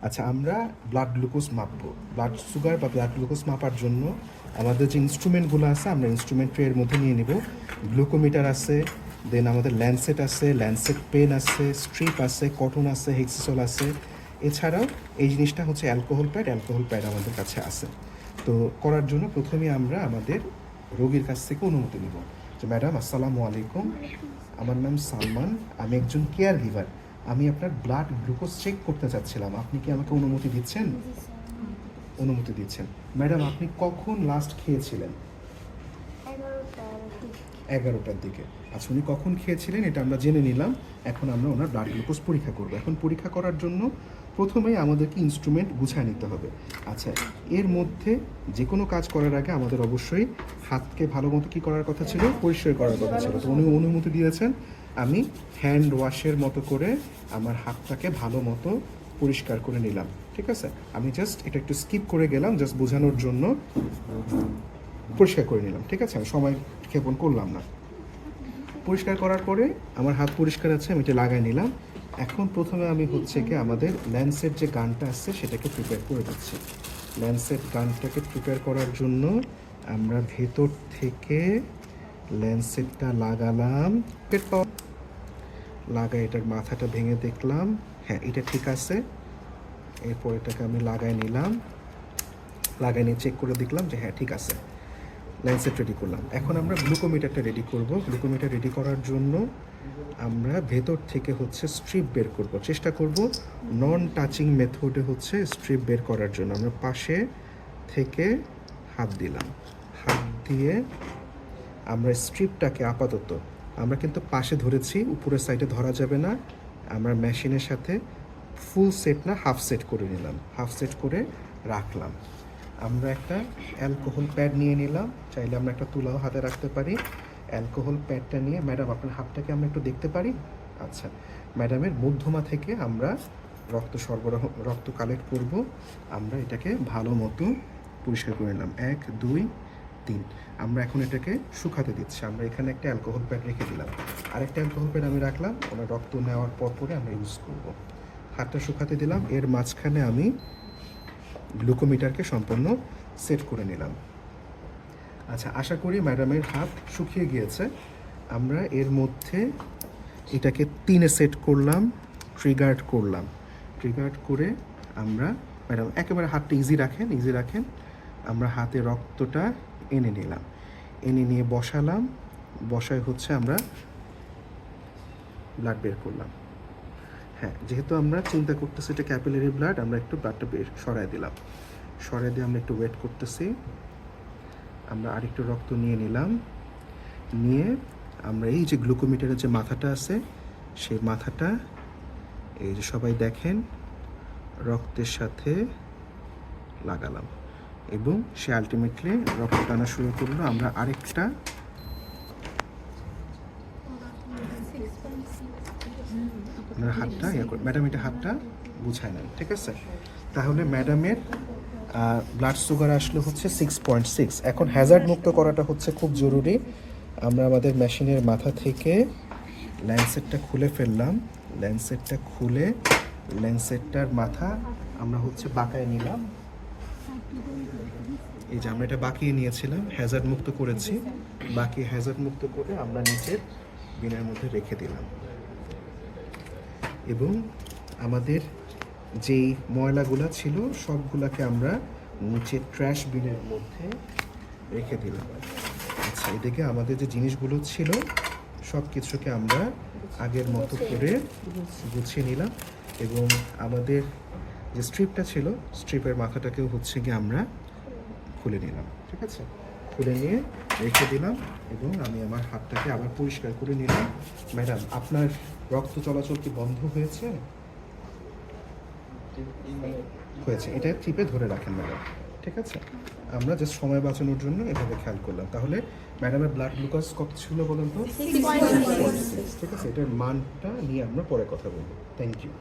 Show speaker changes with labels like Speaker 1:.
Speaker 1: আচ্ছা, আমরা blood glucose মাপবো। Blood sugar বা ব্লাড গ্লুকোজ মাপার জন্য আমাদের যে ইনস্ট্রুমেন্টগুলো আছে আমরা ইনস্ট্রুমেন্ট ট্রের মধ্যে নিয়ে নিব। গ্লুকোমিটার আছে, দেন আমাদের ল্যান্সেট আছে, ল্যান্সেট পেন আছে, স্ট্রিপ আছে, কটন আছে, হেক্সিসল আছে। এছাড়াও এই জিনিসটা হচ্ছে অ্যালকোহল প্যাড আমাদের কাছে আছে। তো করার জন্য প্রথমে আমরা আমাদের রোগীর কাছ থেকে অনুমতি নিব যে ম্যাডাম আসসালামু আলাইকুম, আমার নাম সালমান, আমি একজন কেয়ার গিভার, আমি আপনার ব্লাড গ্লুকোজ চেক করতে চাচ্ছিলাম, আপনি কি আমাকে অনুমতি দিচ্ছেন? অনুমতি দিচ্ছেন। ম্যাডাম, আপনি কখন লাস্ট খেয়েছিলেন? 11টার দিকে। আচ্ছা, উনি কখন খেয়েছিলেন এটা আমরা জেনে নিলাম। এখন আমরা ওনার ব্লাড গ্লুকোজ পরীক্ষা করব। এখন পরীক্ষা করার জন্য প্রথমেই আমাদেরকে ইনস্ট্রুমেন্ট গুছায় নিতে হবে। আচ্ছা, এর মধ্যে যে কোনো কাজ করার আগে আমাদের অবশ্যই হাতকে ভালো মতো কী করার কথা ছিল? পরিষ্কার করার কথা ছিল। তো উনি অনুমতি দিয়েছেন, আমি হ্যান্ড ওয়াশের মতো করে আমার হাতটাকে ভালো মতো পরিষ্কার করে নিলাম। ঠিক আছে, আমি জাস্ট এটা একটু স্কিপ করে গেলাম, জাস্ট বোঝানোর জন্য পরিষ্কার করে নিলাম। ঠিক আছে, আমি সময় ক্ষেপণ করলাম না। পরিষ্কার করার পরে আমার হাত পরিষ্কার আছে, আমি এটা লাগাই নিলাম। এখন প্রথমে আমি হচ্ছে কি আমাদের ল্যান্সেট যে গানটা আছে সেটাকে প্রিপেয়ার করে দিচ্ছি। ল্যান্সেট গানটাকে প্রিপেয়ার করার জন্য আমরা ভেতর থেকে ল্যান্সেটটা লাগালাম, লাগাই এটার মাথাটা ভেঙে দেখলাম, হ্যাঁ এটা ঠিক আছে। এরপর এটাকে আমি লাগাই নিলাম, লাগাই নিয়ে চেক করে দেখলাম যে হ্যাঁ ঠিক আছে। ল্যান্সেট রেডি করলাম। এখন আমরা গ্লুকোমিটারটা রেডি করব। গ্লুকোমিটার রেডি করার জন্য আমরা ভেতর থেকে হচ্ছে স্ট্রিপ বের করব, চেষ্টা করব নন টাচিং মেথডে হচ্ছে স্ট্রিপ বের করার জন্য। আমরা পাশে থেকে হাত দিলাম, হাত দিয়ে আমরা স্ট্রিপটাকে আপাতত আমরা কিন্তু পাশে ধরেছি, উপরের সাইডে ধরা যাবে না। আমরা মেশিনের সাথে ফুল সেট না হাফ সেট করে নিলাম, হাফ সেট করে রাখলাম। আমরা একটা অ্যালকোহল প্যাড নিয়ে নিলাম, চাইলে আমরা একটা তুলাও হাতে রাখতে পারি। অ্যালকোহল প্যাডটা নিয়ে, ম্যাডাম আপনার হাতটাকে আমরা একটু দেখতে পারি? আচ্ছা, ম্যাডামের মধ্যমা থেকে আমরা রক্ত কালেক্ট করব। আমরা এটাকে ভালো মতো পরিষ্কার করে নিলাম, 1 2 3। আমরা এখন এটাকে শুকাতে দিচ্ছি। আমরা এখানে একটা অ্যালকোহল প্যাড রেখে দিলাম, আরেকটা অ্যালকোহল প্যাড আমি রাখলাম, ওনার রক্ত নেওয়ার পরে আমরা ইউজ করব। হাতটা শুকাতে দিলাম, এর মাঝখানে আমি গ্লুকোমিটারকে সম্পূর্ণ সেট করে নিলাম। আচ্ছা, আশা করি ম্যাডামের হাত শুকিয়ে গিয়েছে। আমরা এর মধ্যে এটাকে 3-এ সেট করলাম, ট্রিগার্ড করলাম। ট্রিগার্ড করে আমরা, ম্যাডাম একেবারে হাতটা ইজি রাখেন। আমরা হাতে রক্তটা এনে নিলাম, এনে নিয়ে বসালাম, বসায় হচ্ছে আমরা ব্লাড বের করলাম। হ্যাঁ, যেহেতু আমরা চিন্তা করতেছি এটা ক্যাপিলারি ব্লাড, আমরা একটু ব্লাডটা সরাই দিলাম। সরাই দিয়ে আমরা একটু ওয়েট করতেছি। আমরা আরেকটু রক্ত নিয়ে নিলাম, নিয়ে আমরা এই যে গ্লুকোমিটারের যে মাথাটা আছে সেই মাথাটা এই যে সবাই দেখেন রক্তের সাথে লাগালাম এবং সে আলটিমেটলি রক্ত টানা শুরু করলো। আমরা আরেকটা, আপনার হাতটা ম্যাডাম এটা হাতটা গুছায় নেন। ঠিক আছে, তাহলে ম্যাডামের ব্লাড সুগার আসলে হচ্ছে 6.6। এখন হ্যাজার্ড মুক্ত করাটা হচ্ছে খুব জরুরি। আমরা আমাদের মেশিনের মাথা থেকে ল্যান্সেটটা খুলে ফেললাম, ল্যান্সেটটা খুলে ল্যান্সেটটার মাথা আমরা হচ্ছে বাঁকায় নিলাম। এই যে আমরা এটা বাঁকিয়ে নিয়েছিলাম, হ্যাজার্ড মুক্ত করেছি, বাকি হ্যাজার্ড মুক্ত করে আমরা নিচের বিনের মধ্যে রেখে দিলাম এবং আমাদের যেই ময়লাগুলো ছিল সবগুলাকে আমরা নিচে ট্র্যাশ বিনের মধ্যে রেখে দিলাম। আচ্ছা, এদিকে আমাদের যে জিনিসগুলো ছিল সব কিছুকে আমরা আগের মতো করে গুছিয়ে নিলাম এবং আমাদের যে স্ট্রিপটা ছিল স্ট্রিপের মাথাটাকেও হচ্ছে গিয়ে আমরা খুলে নিলাম। ঠিক আছে, খুলে নিয়ে রেখে দিলাম এবং আমি আমার হাতটাকে আবার পরিষ্কার করে নিলাম। ম্যাডাম, আপনার রক্ত চলাচল কি বন্ধ হয়েছে? হয়েছে, এটা টিপে ধরে রাখেন ম্যাডাম। ঠিক আছে, আমরা জাস্ট সময় বাঁচানোর জন্য এভাবে খেয়াল করলাম। তাহলে ম্যাডামের ব্লাড গ্লুকোজ কত ছিল বলেন তো? 6.6। ঠিক আছে, এটার মানটা নিয়ে আমরা পরে কথা বলবো। Thank you.